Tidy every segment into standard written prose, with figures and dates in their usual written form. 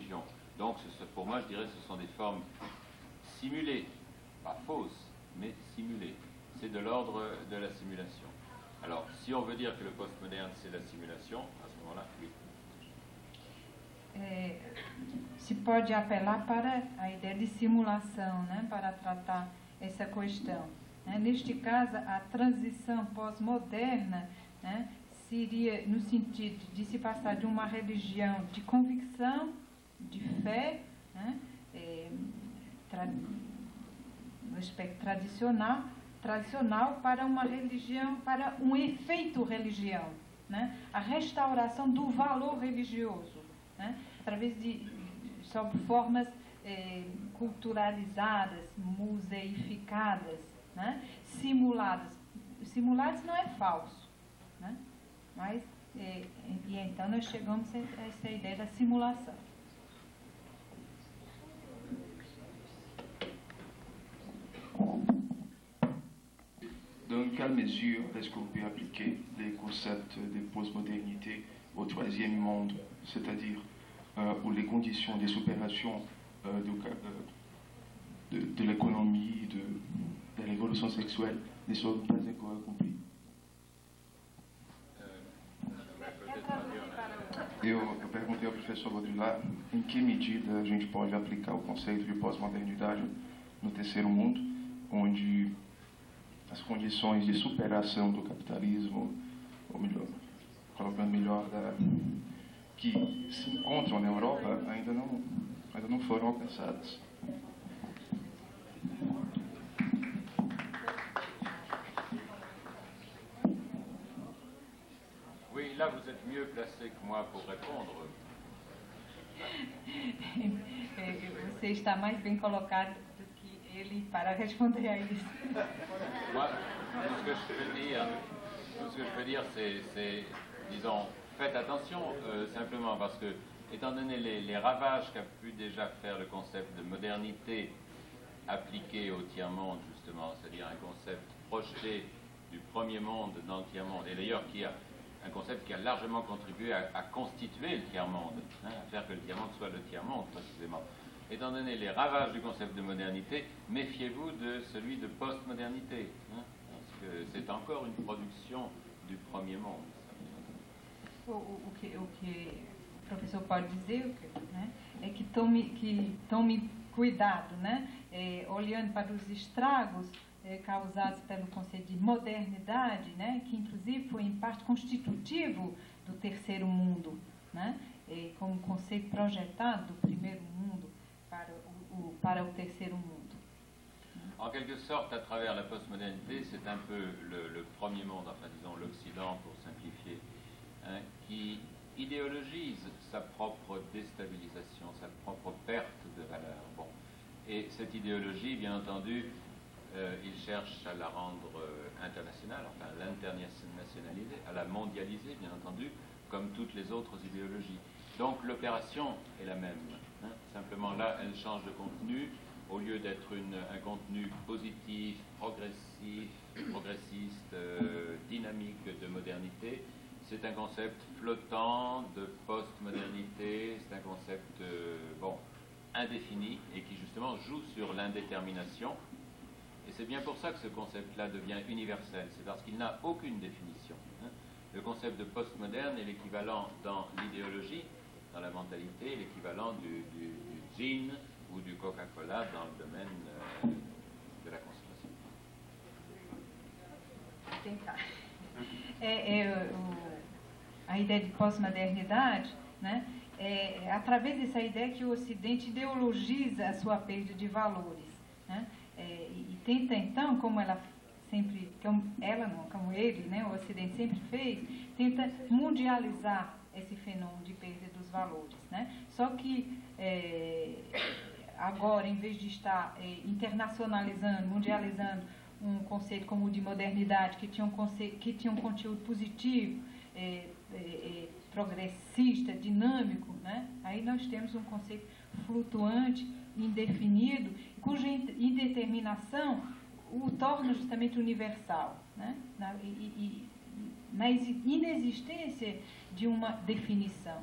religion. Donc pour moi, je dirais que ce sont des formes simulées, pas fausses, mais simulées. C'est de l'ordre de la simulation. Alors, si on veut dire que le postmoderne, c'est la simulation, à ce moment-là, oui. Se pode apelar para a ideia de simulação, né, para tratar essa questão. Neste caso, a transição pós-moderna, né, seria no sentido de se passar de uma religião de convicção, de fé, né, no aspecto tradicional para uma religião, para um efeito religião, né, a restauração do valor religioso, né, através sob formas culturalizadas, museificadas, né, simuladas. Simuladas não é falso, né, mas e então nós chegamos a essa ideia da simulação. Dans quelle mesure est-ce qu'on peut appliquer les concepts de postmodernité au troisième monde, c'est-à-dire où les conditions des opérations de l'économie, de la révolution sexuelle ne sont pas encore accomplies? Eu perguntei ao professor Baudrillard em que medida a gente pode aplicar o conceito de pós-modernidade no terceiro mundo, onde as condições de superação do capitalismo, ou melhor, colocando melhor, que se encontram na Europa, ainda não foram alcançadas. Oui, là vous êtes mieux placé que moi pour répondre. Você está mais bem colocado do que ele para responder a isso. Moi, tout ce que je peux dire, c'est, disons, faites attention, simplement parce que, étant donné les ravages qu'a pu déjà faire le concept de modernité appliqué au tiers-monde, justement, c'est-à-dire un concept projeté du premier monde dans le tiers-monde, et d'ailleurs qui a un concept qui a largement contribué à constituer le tiers-monde, hein, à faire que le tiers-monde soit le tiers-monde, précisément. Étant donné les ravages du concept de modernité, méfiez-vous de celui de post-modernité, hein, parce que c'est encore une production du premier monde. O que o professor pode dizer, né, é que tome cuidado, né, olhando para os estragos causados pelo conceito de modernidade, né, que inclusive foi em parte constitutivo do terceiro mundo, né, como conceito projetado do primeiro mundo para o terceiro mundo. En quelque sorte, à travers la postmodernité, c'est un peu le premier monde, enfin disons l'Occident pour simplifier, hein, qui idéologise sa propre déstabilisation, sa propre perte de valeur. Bon. Et cette idéologie, bien entendu, il cherche à la rendre internationale, enfin à l'internationaliser, à la mondialiser, bien entendu, comme toutes les autres idéologies. Donc l'opération est la même. Hein. Simplement là, elle change de contenu. Au lieu d'être un contenu positif, progressiste, dynamique de modernité, c'est un concept flottant de post-modernité, c'est un concept indéfini et qui justement joue sur l'indétermination. Et c'est bien pour ça que ce concept-là devient universel, c'est parce qu'il n'a aucune définition. Hein. Le concept de postmoderne est l'équivalent dans l'idéologie, dans la mentalité, l'équivalent du gin ou du Coca-Cola dans le domaine de la consommation. A ideia de pós-modernidade, né, através dessa ideia que o Ocidente ideologiza a sua perda de valores, né, e tenta então, como ela sempre, como ele, né, o Ocidente sempre fez, tenta mundializar esse fenômeno de perda dos valores, né? Só que agora, em vez de estar internacionalizando, mundializando um conceito como o de modernidade, que tinha um conteúdo positivo, progressista, dinâmico, né? Aí nós temos um conceito flutuante, indefinido, cuja indeterminação o torna justamente universal, né? Na inexistência de uma definição,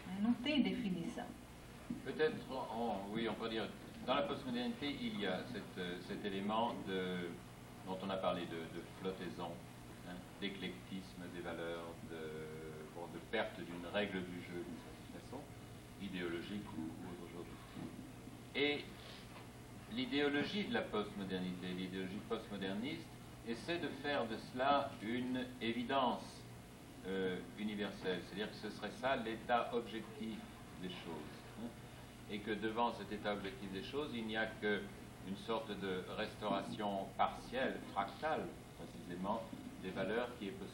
né? Não tem definição. Peut-être, oui, on peut dire, dans la postmodernité, il y a cet élément dont on a parlé de flottaison, hein, d'éclectisme des valeurs, de perte d'une règle du jeu d'une certaine façon, idéologique ou autre chose. Et l'idéologie de la postmodernité, l'idéologie postmoderniste, essaie de faire de cela une évidence universelle, c'est-à-dire que ce serait ça l'état objectif des choses, hein, et que devant cet état objectif des choses, il n'y a qu'une sorte de restauration partielle, fractale, précisément, des valeurs qui est possible.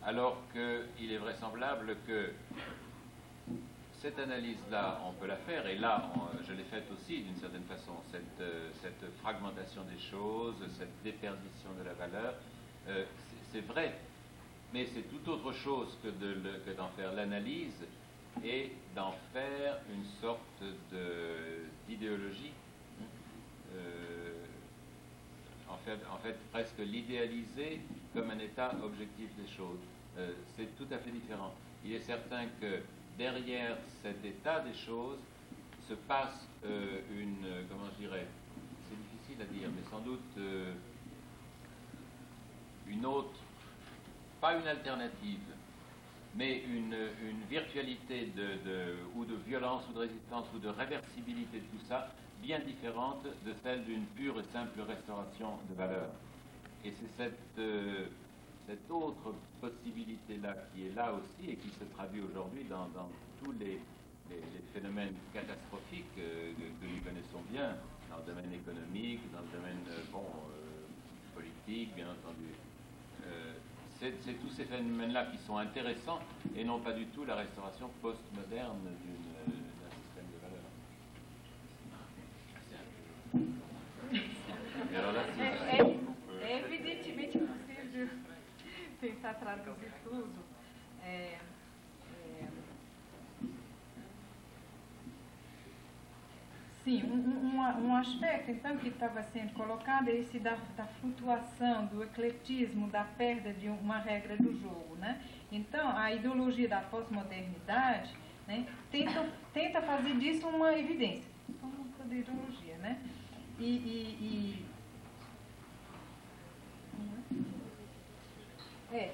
Alors qu'il est vraisemblable que cette analyse-là, on peut la faire, et là, je l'ai faite aussi d'une certaine façon, cette fragmentation des choses, cette déperdition de la valeur, c'est vrai, mais c'est tout autre chose que d'en faire l'analyse et d'en faire une sorte d'idéologie, en fait, presque l'idéaliser comme un état objectif des choses. C'est tout à fait différent. Il est certain que derrière cet état des choses se passe comment je dirais, c'est difficile à dire, mais sans doute une autre, pas une alternative, mais une virtualité ou de violence ou de résistance ou de réversibilité de tout ça, bien différente de celle d'une pure et simple restauration de valeur. Et c'est cette autre possibilité-là qui est là aussi et qui se traduit aujourd'hui dans tous les phénomènes catastrophiques que nous connaissons bien, dans le domaine économique, dans le domaine politique, bien entendu. C'est tous ces phénomènes-là qui sont intéressants et non pas du tout la restauration postmoderne d'un système de valeurs. Et alors là, é evidentemente possível tentar traduzir tudo. Sim, um aspecto, então, que estava sendo colocado é esse da flutuação, do ecletismo, da perda de uma regra do jogo, né? Então, a ideologia da pós-modernidade, né, tenta fazer disso uma evidência, como toda ideologia, né?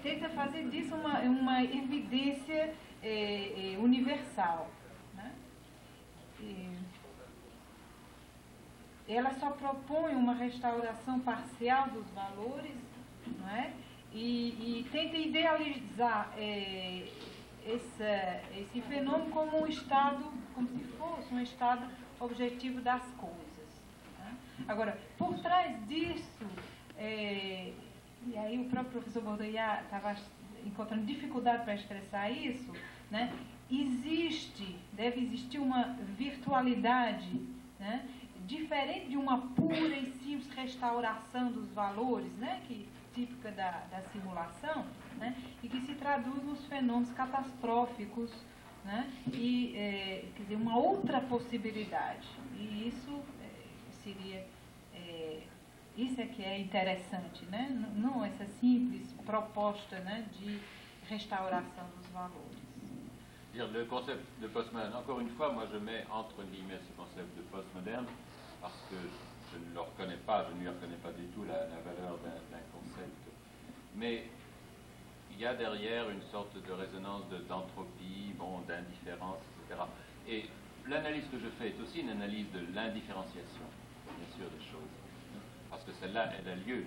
Tenta fazer disso uma evidência universal, né? Ela só propõe uma restauração parcial dos valores, não é? E tenta idealizar esse fenômeno como um estado, como se fosse um estado objetivo das coisas, né? Agora, por trás disso, e aí o próprio professor Baudrillard estava encontrando dificuldade para expressar isso, né? Deve existir uma virtualidade, né, diferente de uma pura e simples restauração dos valores, né, típica da simulação, né, e que se traduz nos fenômenos catastróficos, né, quer dizer, uma outra possibilidade. E isso seria... Isso é que é interessante, né? Não essa simples proposta, né, de restauração dos valores. Le concept de postmoderne, encore une fois, moi je mets entre guillemets ce concept de postmoderne parce que je ne le reconnais pas, je ne lui reconnais pas du tout la valeur d'un concept. Mais il y a derrière une sorte de résonance d'entropie, d'indifférence, etc. Et l'analyse que je fais est aussi une analyse de l'indifférenciation, bien sûr, des choses. Parce que celle-là, elle a lieu.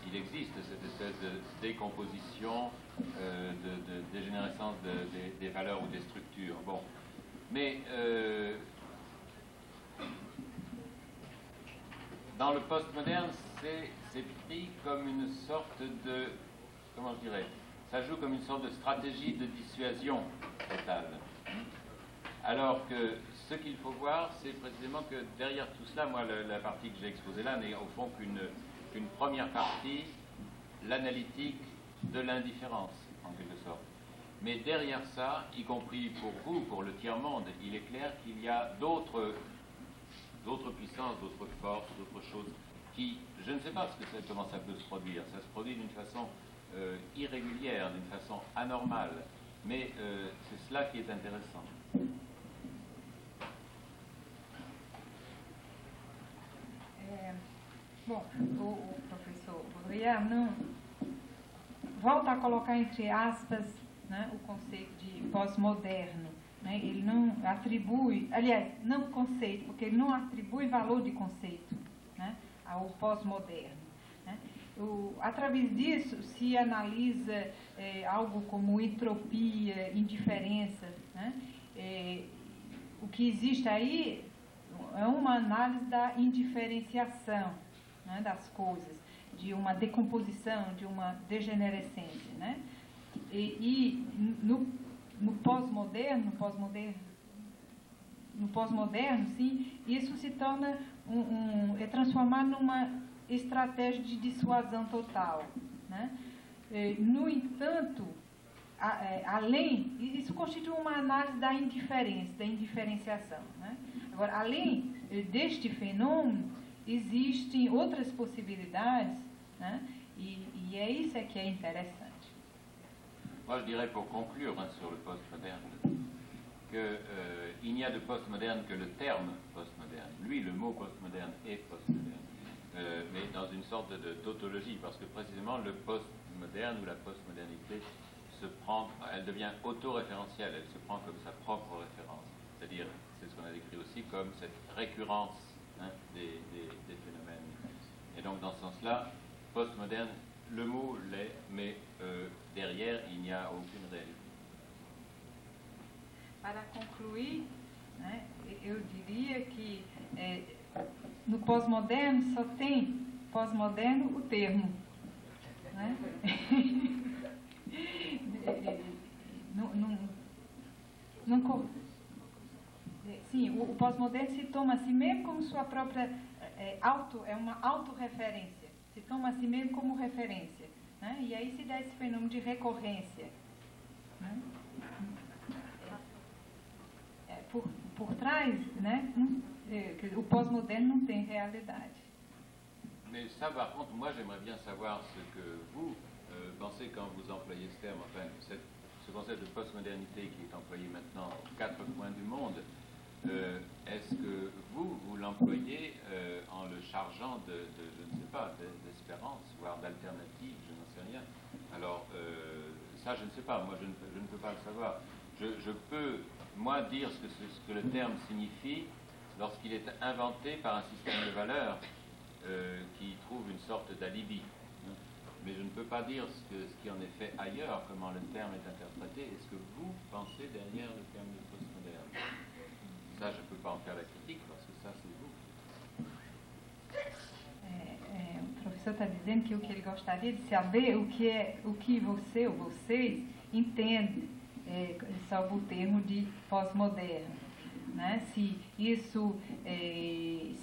Il existe cette espèce de décomposition, de dégénérescence des valeurs ou des structures. Bon. Mais dans le postmoderne, c'est pris comme une sorte de... Comment je dirais? Ça joue comme une sorte de stratégie de dissuasion totale. Alors que ce qu'il faut voir, c'est précisément que derrière tout cela, moi, la partie que j'ai exposée là n'est au fond qu'une première partie, l'analytique de l'indifférence, en quelque sorte. Mais derrière ça, y compris pour vous, pour le tiers-monde, il est clair qu'il y a d'autres puissances, d'autres forces, d'autres choses qui, je ne sais pas comment ça peut se produire. Ça se produit d'une façon irrégulière, d'une façon anormale. Mais c'est cela qui est intéressant. Bom, o professor Baudrillard não volta a colocar entre aspas, né, o conceito de pós-moderno. Né? Ele não atribui, aliás, não conceito, porque ele não atribui valor de conceito, né, ao pós-moderno. Né? Através disso se analisa algo como entropia, indiferença. Né? O que existe aí é uma análise da indiferenciação, né, das coisas, de uma decomposição, de uma degenerescência. Né? E no pós-moderno, sim, isso se torna é transformado numa estratégia de dissuasão total. Né? No entanto, isso constitui uma análise da indiferença, da indiferenciação. Né? Agora, além deste fenômeno, existem outras possibilidades, né? E é isso que é interessante. Moi, je dirais pour conclure sur le postmoderne qu'il n'y a de postmoderne que le terme postmoderne. Lui, le mot postmoderne est postmoderne, mais dans une sorte de tautologie, parce que précisément le postmoderne ou la postmodernité elle devient autoréférentielle, elle se prend comme sa propre référence. C'est-à-dire, c'est ce qu'on a décrit aussi comme cette récurrence, hein, des phénomènes. Et donc, dans ce sens-là, postmoderne, le mot l'est, mais derrière, il n'y a aucune réalité. Para concluir, né, eu diria que no pós-moderno só tem pós-moderno o termo. Né? Sim, o pós-moderno se toma a si mesmo como sua própria é uma autorreferência, se toma a si mesmo como referência, né? E aí se dá esse fenômeno de recorrência, né? Por trás, né, o pós-moderno não tem realidade. Mais ça, par contre, moi j'aimerais bien savoir ce que vous pensez quand vous employez ce terme, enfin, ce concept de postmodernité qui est employé maintenant aux quatre coins du monde. Est-ce que vous l'employez en le chargeant je ne sais pas, d'espérance, voire d'alternative, je n'en sais rien. Alors, ça, je ne sais pas, moi, je ne peux pas le savoir. Je peux, moi, dire ce que le terme signifie lorsqu'il est inventé par un système de valeurs qui trouve une sorte d'alibi. Mais je ne peux pas dire ce qui en est fait ailleurs, comment le terme est interprété, et ce que vous pensez derrière le terme de postmoderne. Ça, je ne peux pas en faire la critique, parce que ça, c'est vous. O professor está dizendo que o que ele gostaria de saber o que você ou vocês entendem sobre o termo de pós-moderno, né? Se isso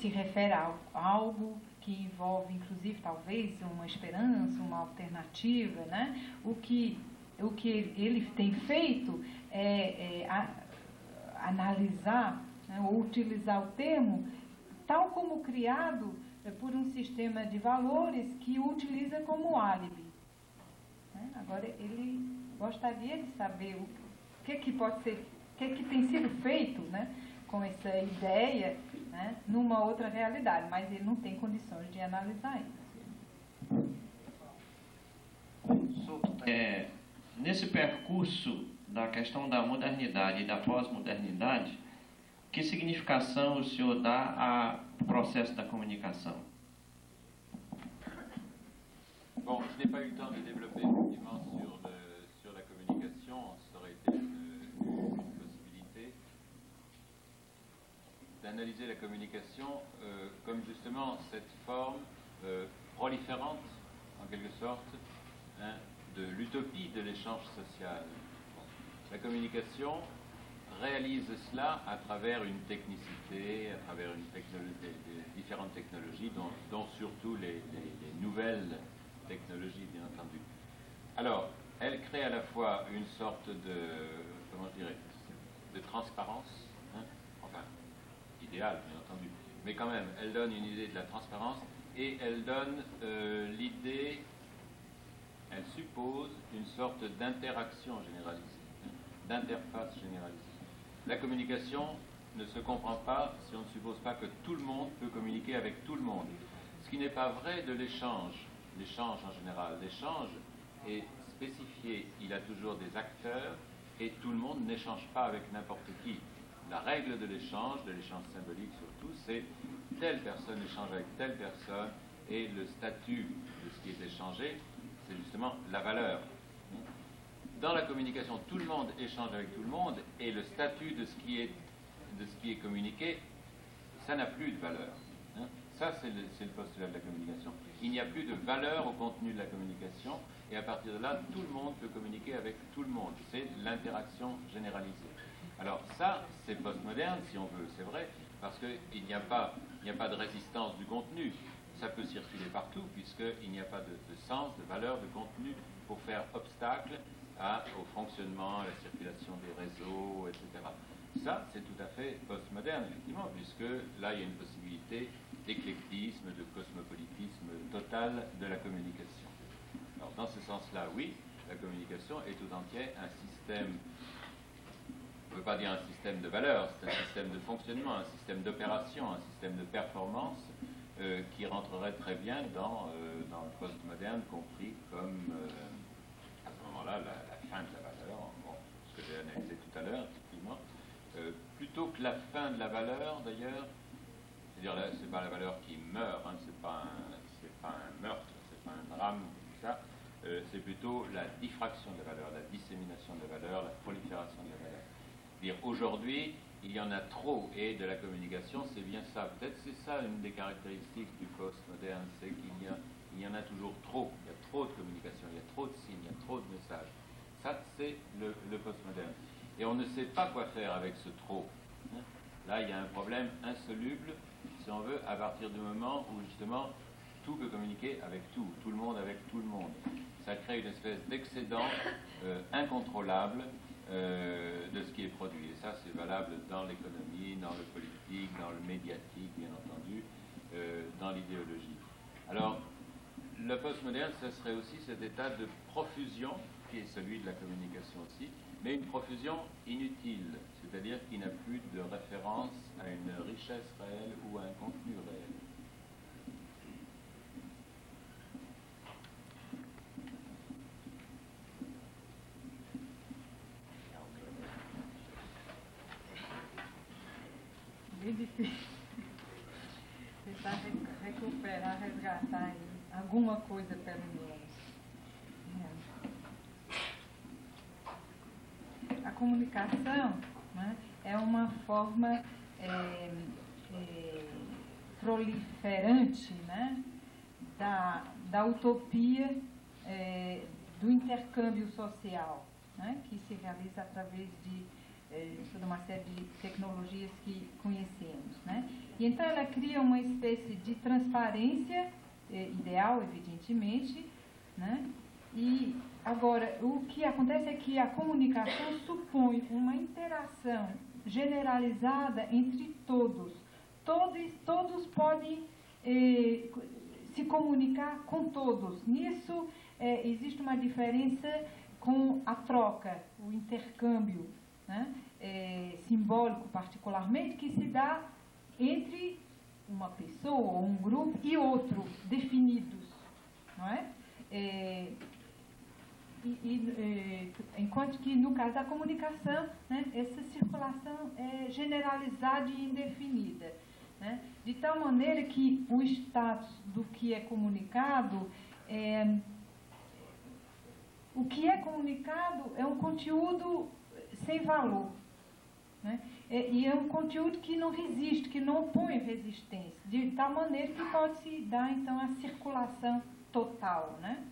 se refere a algo que envolve, inclusive, talvez uma esperança, uma alternativa, né? O que ele tem feito é analisar, né, ou utilizar o termo tal como criado por um sistema de valores que o utiliza como álibi. Né? Agora, ele gostaria de saber o que pode ser, o que tem sido feito, né, com essa ideia, né, numa outra realidade, mas ele não tem condições de analisar isso. Nesse percurso da questão da modernidade e da pós-modernidade, que significação o senhor dá ao processo da comunicação? Bon, je n'ai pas eu le temps de développer effectivement sur la communication, ça aurait été une possibilité d'analyser la communication comme justement cette forme proliférante, en quelque sorte, hein, de l'utopie de l'échange social. La communication réalise cela à travers une technicité, à travers des différentes technologies, dont surtout les nouvelles technologies, bien entendu. Alors, elle crée à la fois une sorte de transparence, hein, enfin, idéale, bien entendu, mais quand même, elle donne une idée de la transparence et elle donne l'idée, elle suppose une sorte d'interaction généralisée, d'interface généralisée. La communication ne se comprend pas si on ne suppose pas que tout le monde peut communiquer avec tout le monde. Ce Ce qui n'est pas vrai de l'échange en général. L'échange est spécifié, il a toujours des acteurs et tout le monde n'échange pas avec n'importe qui. La règle de l'échange symbolique surtout, c'est telle personne échange avec telle personne et le statut de ce qui est échangé, c'est justement la valeur. Dans la communication, tout le monde échange avec tout le monde et le statut de ce qui est communiqué, ça n'a plus de valeur. Ça, c'est le postulat de la communication. Il n'y a plus de valeur au contenu de la communication, et à partir de là, tout le monde peut communiquer avec tout le monde. C'est l'interaction généralisée. Alors ça, c'est postmoderne, si on veut, c'est vrai, parce qu'il n'y a pas de résistance du contenu. Ça peut circuler partout, puisqu'il n'y a pas de sens, de valeur, de contenu pour faire obstacle au fonctionnement, à la circulation des réseaux, etc. Ça, c'est tout à fait postmoderne, effectivement, puisque là, il y a une possibilité d'éclectisme, de cosmopolitisme total de la communication. Alors, dans ce sens-là, oui, la communication est tout entière un système, on ne peut pas dire un système de valeurs, c'est un système de fonctionnement, un système d'opération, un système de performance qui rentrerait très bien dans le postmoderne, compris comme, à ce moment-là, la fin de la valeur, bon, ce que j'ai analysé tout à l'heure, effectivement. Plutôt que la fin de la valeur, d'ailleurs, c'est-à-dire là, c'est pas la valeur qui meurt, hein, c'est pas un meurtre, c'est pas un drame, tout ça, c'est plutôt la diffraction de la valeur, la dissémination de la valeur, la prolifération de la valeur. C'est-à-dire aujourd'hui, il y en a trop, et de la communication, c'est bien ça. Peut-être c'est ça une des caractéristiques du post-moderne, c'est qu'il y en a toujours trop. Il y a trop de communication, il y a trop de signes, il y a trop de messages. Ça, c'est le post-moderne. Et on ne sait pas quoi faire avec ce trop. Là, il y a un problème insoluble, si on veut, à partir du moment où, justement, tout peut communiquer avec tout le monde avec tout le monde. Ça crée une espèce d'excédent incontrôlable de ce qui est produit. Et ça, c'est valable dans l'économie, dans le politique, dans le médiatique, bien entendu, dans l'idéologie. Alors, le postmoderne, ce serait aussi cet état de profusion, qui est celui de la communication aussi, mais une profusion inutile, c'est-à-dire qui n'a plus de référence à une richesse réelle ou à un contenu réel. Bem difícil tentar recuperar, resgatar aí alguma coisa pelo menos. A comunicação, né, é uma forma proliferante, né, da utopia do intercâmbio social, né, que se realiza através de toda uma série de tecnologias que conhecemos, né? E então ela cria uma espécie de transparência ideal, evidentemente, né? E agora, o que acontece é que a comunicação supõe uma interação generalizada entre todos. Todos podem se comunicar com todos. Nisso existe uma diferença com a troca, o intercâmbio, né? Simbólico particularmente, que se dá entre uma pessoa ou um grupo e outro, definidos, não é? Enquanto que no caso da comunicação, né, essa circulação é generalizada e indefinida, né? De tal maneira que o status do que é comunicado o que é comunicado é um conteúdo sem valor, né? E é um conteúdo que não resiste, que não opõe resistência, de tal maneira que pode se dar então a circulação total, né?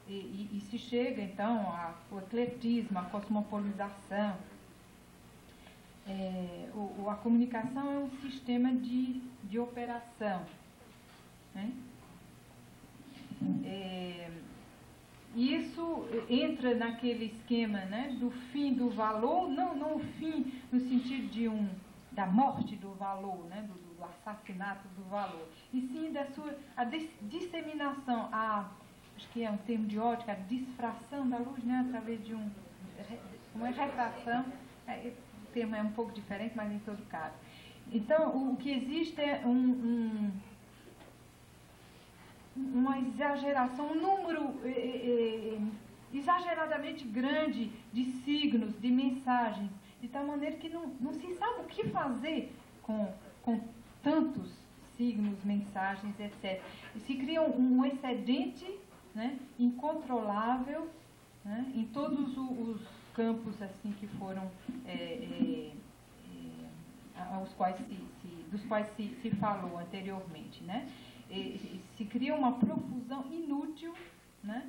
E se chega então ao ecletismo, à cosmopolização. A comunicação é um sistema de operação, né? Isso entra naquele esquema, né, do fim do valor, não o fim no sentido da morte do valor, né, do assassinato do valor, e sim a disseminação, acho que é um termo de ótica, a disfração da luz, né, através de uma refração, o termo é um pouco diferente, mas em todo caso. Então, o que existe é uma exageração, um número exageradamente grande de signos, de mensagens, de tal maneira que não se sabe o que fazer com tantos signos, mensagens, etc. E se cria um excedente, né, incontrolável, né, em todos os campos assim que foram dos quais se falou anteriormente, né? Se cria uma profusão inútil, né?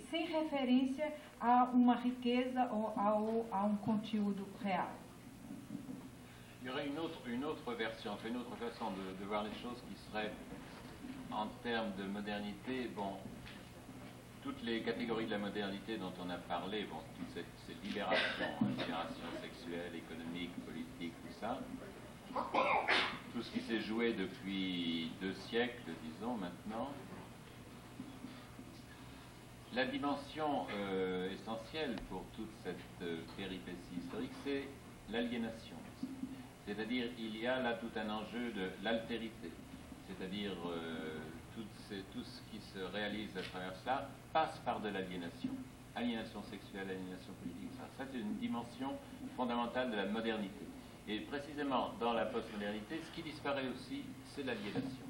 Sem referência a uma riqueza ou a um conteúdo real. Il y aurait une autre version, une autre façon de voir les choses qui serait, en termes de modernité, bon, toutes les catégories de la modernité dont on a parlé, bon, toute cette libération sexuelle, économique, politique, tout ça, tout ce qui s'est joué depuis 2 siècles, disons maintenant, la dimension essentielle pour toute cette péripétie historique, c'est l'aliénation. C'est-à-dire, il y a là tout un enjeu de l'altérité. C'est-à-dire, tout ce qui se réalise à travers cela passe par de l'aliénation. Aliénation sexuelle, aliénation politique, ça c'est une dimension fondamentale de la modernité. Et précisément, dans la postmodernité, ce qui disparaît aussi, c'est l'aliénation.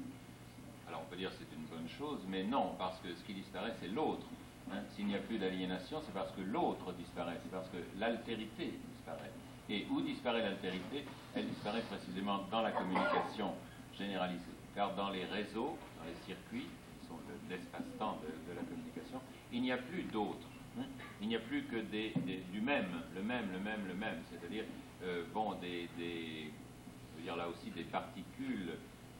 Alors, on peut dire que c'est une bonne chose, mais non, parce que ce qui disparaît, c'est l'autre. Hein. S'il n'y a plus d'aliénation, c'est parce que l'autre disparaît, c'est parce que l'altérité disparaît. Et où disparaît l'altérité? Elle disparaît précisément dans la communication généralisée. Car dans les réseaux, dans les circuits, qui sont l'espace-temps de la communication, il n'y a plus d'autres. Hein. Il n'y a plus que du même, le même. C'est-à-dire, bon, je veux dire là aussi des particules,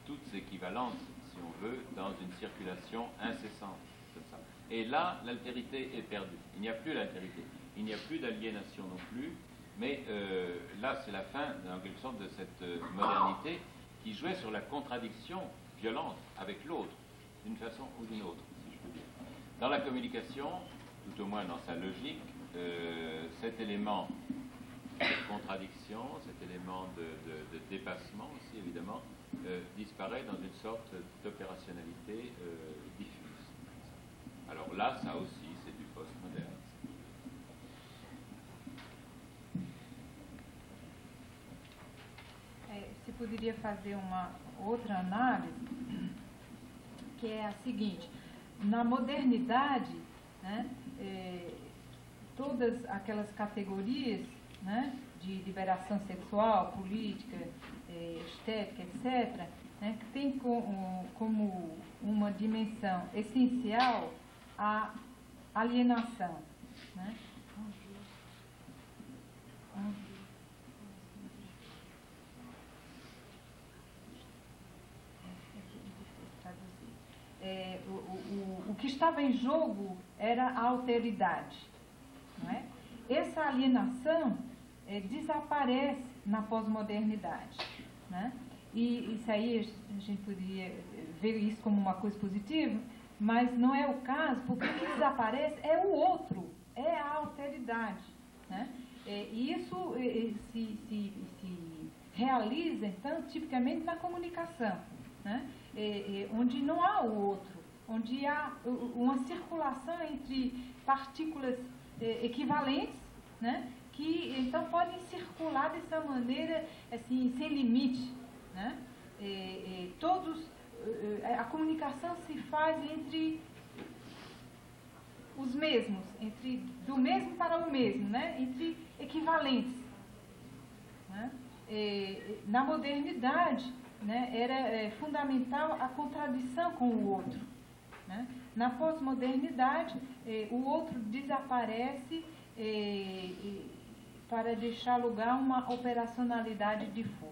toutes équivalentes, si on veut, dans une circulation incessante. Comme ça. Et là, l'altérité est perdue. Il n'y a plus l'altérité. Il n'y a plus d'aliénation non plus. Mais là, c'est la fin, en quelque sorte, de cette modernité qui jouait sur la contradiction violente avec l'autre, d'une façon ou d'une autre, si je peux dire. Dans la communication, tout au moins dans sa logique, cet élément de contradiction, cet élément de dépassement aussi, évidemment, disparaît dans une sorte d'opérationnalité diffuse. Alors là, ça aussi, c'est du postmoderne. Se poderia fazer uma outra análise, que é a seguinte: na modernidade, né, todas aquelas categorias, né, de liberação sexual, política, estética, etc., né, que tem como uma dimensão essencial a alienação, né? O que estava em jogo era a alteridade, não é? Essa alienação desaparece na pós-modernidade, né? E isso aí a gente poderia ver isso como uma coisa positiva, mas não é o caso, porque o que desaparece é o outro, é a alteridade, né? E isso se realiza, então, tipicamente na comunicação, né? Onde não há o outro, onde há uma circulação entre partículas equivalentes, né, que então podem circular dessa maneira assim, sem limite, né? A comunicação se faz entre os mesmos, do mesmo para o mesmo, né? Entre equivalentes, né? Na modernidade, né, era fundamental a contradição com o outro, né? Na pós-modernidade, o outro desaparece para deixar lugar a uma operacionalidade difusa.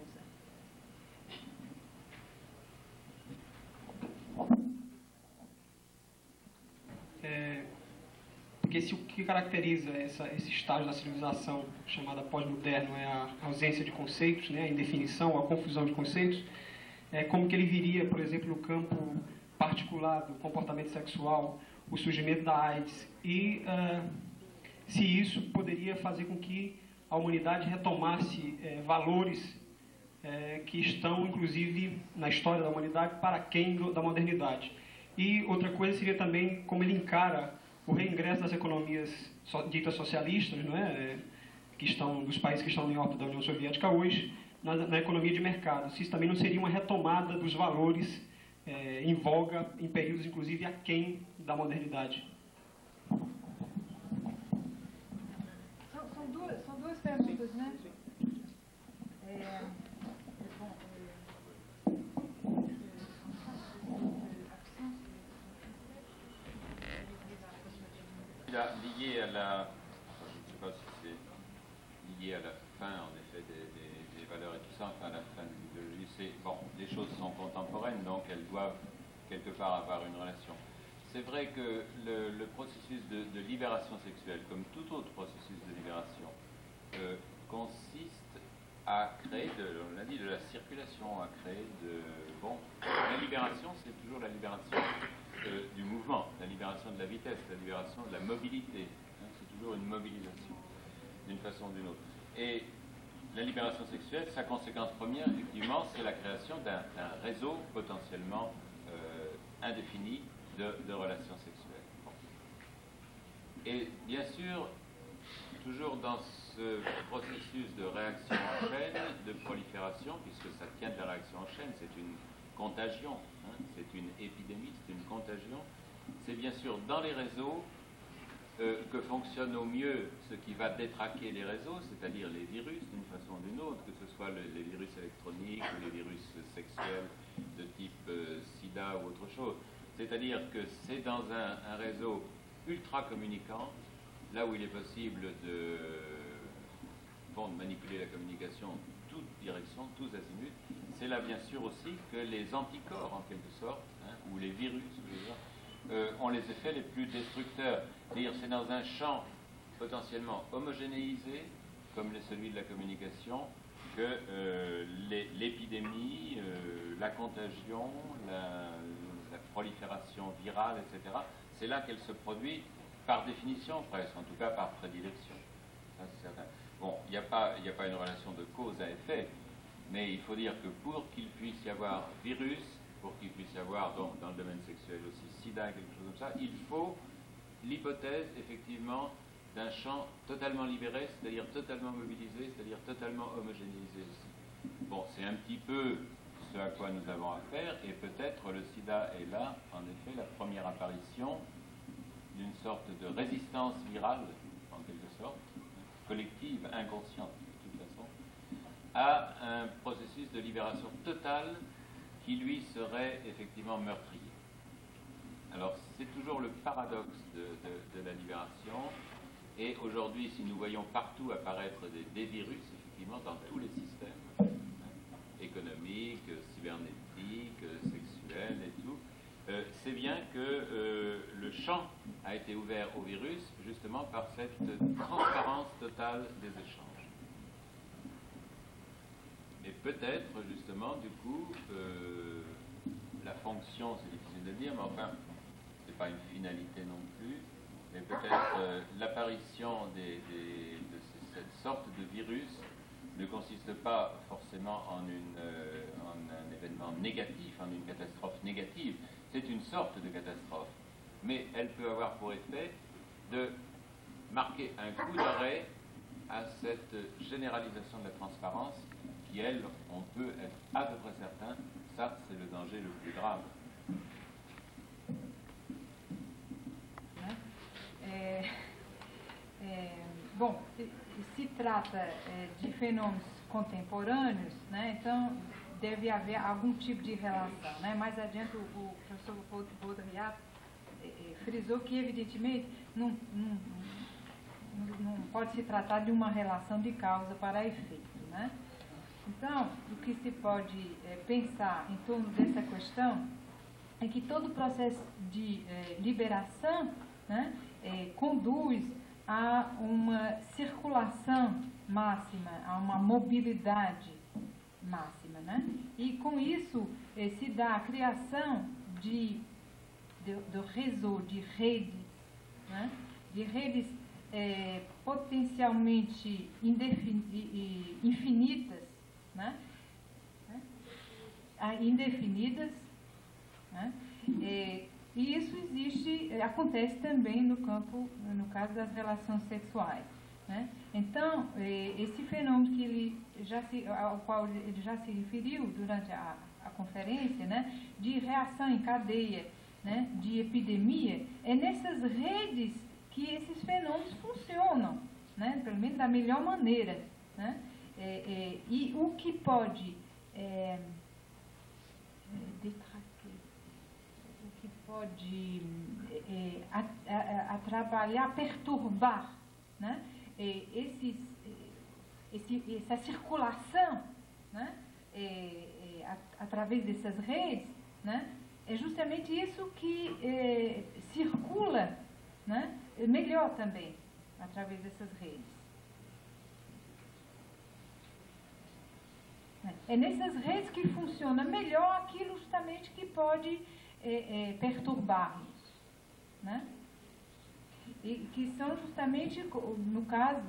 Porque se o que caracteriza esse estágio da civilização chamada pós-moderno é a ausência de conceitos, né, a indefinição, a confusão de conceitos, como que ele viria, por exemplo, no campo particular do comportamento sexual, o surgimento da AIDS, e se isso poderia fazer com que a humanidade retomasse valores que estão, inclusive, na história da humanidade, para aquém da modernidade. E outra coisa seria também como ele encara o reingresso das economias ditas socialistas, não é? Dos países que estão em órbita da União Soviética hoje, na economia de mercado. Se isso também não seria uma retomada dos valores em voga, em períodos, inclusive, aquém da modernidade. São duas perguntas, né? Lié à la, je ne sais pas si c'est lié à la fin, en effet, des valeurs et tout ça, enfin à la fin de l'idéologie, c'est, bon, les choses sont contemporaines, donc elles doivent quelque part avoir une relation. C'est vrai que le processus de libération sexuelle, comme tout autre processus de libération, consiste à créer, on l'a dit, de la circulation, à créer de... Bon, la libération, c'est toujours la libération du mouvement, la libération de la vitesse, la libération de la mobilité. Hein, c'est toujours une mobilisation, d'une façon ou d'une autre. Et la libération sexuelle, sa conséquence première, effectivement, c'est la création d'un réseau potentiellement indéfini de relations sexuelles. Bon. Et bien sûr, toujours dans ce processus de réaction en chaîne, de prolifération, puisque ça tient de la réaction en chaîne, c'est une contagion, hein, c'est une épidémie, c'est une contagion. C'est bien sûr dans les réseaux que fonctionne au mieux ce qui va détraquer les réseaux, c'est-à-dire les virus d'une façon ou d'une autre, que ce soit les virus électroniques ou les virus sexuels de type sida ou autre chose. C'est-à-dire que c'est dans un réseau ultra communicant, là où il est possible de manipuler la communication toutes directions, tous azimuts. C'est là bien sûr aussi que les anticorps, en quelque sorte, hein, ou les virus, ont les effets les plus destructeurs. C'est-à-dire c'est dans un champ potentiellement homogénéisé, comme celui de la communication, que l'épidémie, la contagion, la prolifération virale, etc., c'est là qu'elle se produit par définition presque, en tout cas par prédilection. Ça, c'est certain. Bon, il n'y a pas une relation de cause à effet, mais il faut dire que pour qu'il puisse y avoir virus, pour qu'il puisse y avoir donc, dans le domaine sexuel aussi sida, quelque chose comme ça, il faut l'hypothèse effectivement d'un champ totalement libéré, c'est-à-dire totalement mobilisé, c'est-à-dire totalement homogénéisé aussi. Bon, c'est un petit peu ce à quoi nous avons affaire, et peut-être le sida est là, en effet, la première apparition d'une sorte de résistance virale, en quelque sorte, collective, inconsciente de toute façon, à un processus de libération totale qui lui serait effectivement meurtrier. Alors c'est toujours le paradoxe de la libération, et aujourd'hui si nous voyons partout apparaître des virus, effectivement dans tous les systèmes, économiques, cybernétiques, sexuels et tout, c'est bien que le champ a été ouvert au virus justement par cette transparence totale des échanges. Et peut-être justement du coup la fonction, c'est difficile de dire, mais enfin c'est pas une finalité non plus, mais peut-être l'apparition de cette sorte de virus ne consiste pas forcément en un événement négatif, en une catastrophe négative. C'est une sorte de catastrophe, mais elle peut avoir pour effet de marquer un coup d'arrêt à cette généralisation de la transparence qui, elle, on peut être à peu près certain, ça c'est le danger le plus grave. Bom, se trata de fenômenos contemporâneos, né, então deve haver algum tipo de relação. Né? Mais adiante o professor Baudrillard frisou que evidentemente não pode se tratar de uma relação de causa para efeito. Né? Então, o que se pode pensar em torno dessa questão é que todo o processo de liberação, né, conduz a uma circulação máxima, a uma mobilidade máxima. Né? E com isso se dá a criação do réseau, de redes, né? De redes potencialmente infinitas, né? Indefinidas, né? E isso acontece também no caso das relações sexuais, né? Então, esse fenômeno ao qual ele já se referiu durante a conferência, né, de reação em cadeia, né, de epidemia, é nessas redes que esses fenômenos funcionam, né, pelo menos da melhor maneira, né? E o que pode trabalhar, perturbar, né, essa circulação, né, através dessas redes, né, é justamente isso que circula, né, melhor também através dessas redes. É nessas redes que funciona melhor aquilo justamente que pode perturbar-nos, né? E que são justamente, no caso,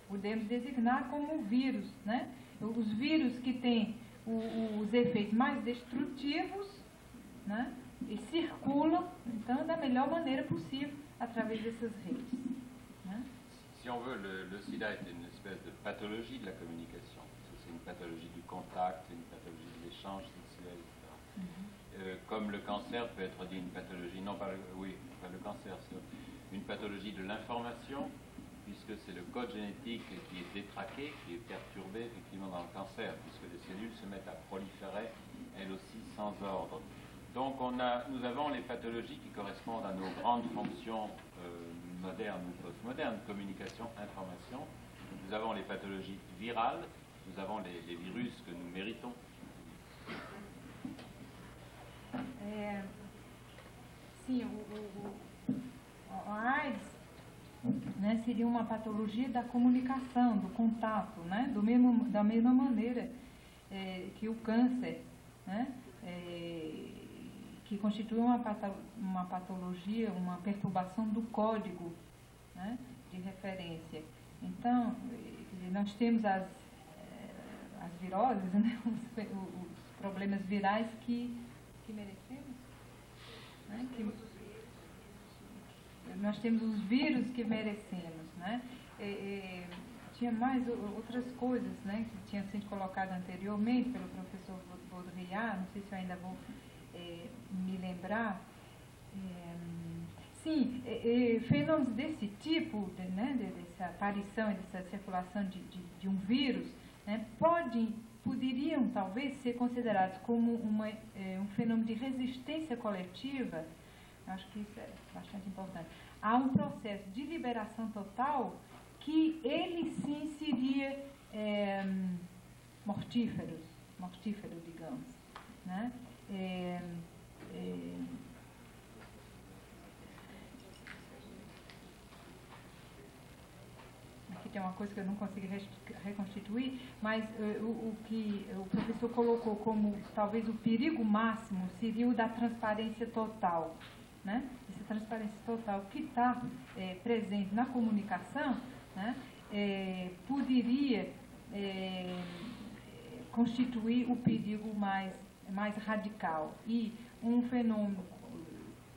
podemos designar como vírus, né? Os vírus que têm os efeitos mais destrutivos, né? E circulam, então, da melhor maneira possível através dessas redes, né? Si on veut, le sida est une espèce de pathologie de la communication. C'est une pathologie du contact, une pathologie de l'échange sexuel, etc. Comme le cancer peut être dit une pathologie, non pas le cancer, c'est une pathologie de l'information, puisque c'est le code génétique qui est détraqué, qui est perturbé effectivement dans le cancer, puisque les cellules se mettent à proliférer, elles aussi sans ordre. Donc nous avons les pathologies qui correspondent à nos grandes fonctions modernes ou postmodernes, communication, information. Nous avons les pathologies virales, nous avons les virus que nous méritons. Sim, a AIDS, né, seria uma patologia da comunicação, do contato, né, da mesma maneira que o câncer, né, que constitui uma patologia, uma perturbação do código, né, de referência. Então, nós temos as viroses, né, os problemas virais que merecemos, né, nós temos os vírus que merecemos, né? Tinha mais outras coisas, né, que tinham sido colocadas anteriormente pelo professor Baudrillard, não sei se eu ainda vou me lembrar. Sim, fenômenos desse tipo, né, dessa aparição e dessa circulação de um vírus, né, poderiam talvez ser considerados como um fenômeno de resistência coletiva. Acho que isso é bastante importante. Há um processo de liberação total que ele sim seria mortífero, digamos, né? Aqui tem uma coisa que eu não consegui reconstituir, mas o que o professor colocou como talvez o perigo máximo seria o da transparência total, né? Essa transparência total que está presente na comunicação, né, poderia constituir o perigo mais radical. E um fenômeno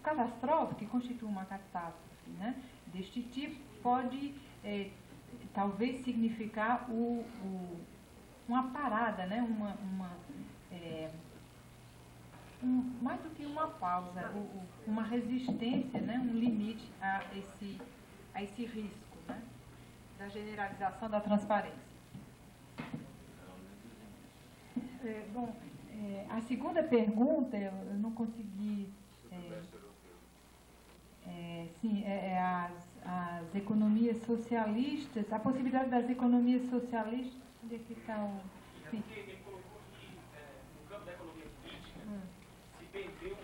catastrófico, que constitui uma catástrofe, né, deste tipo, pode talvez significar uma parada, né, mais do que uma pausa, uma resistência, né, um limite a esse risco, né, da generalização da transparência. Bom, a segunda pergunta eu não consegui. Sim, as economias socialistas, a possibilidade das economias socialistas. Onde é que está o. Sim. Ele colocou que no campo da economia política se perdeu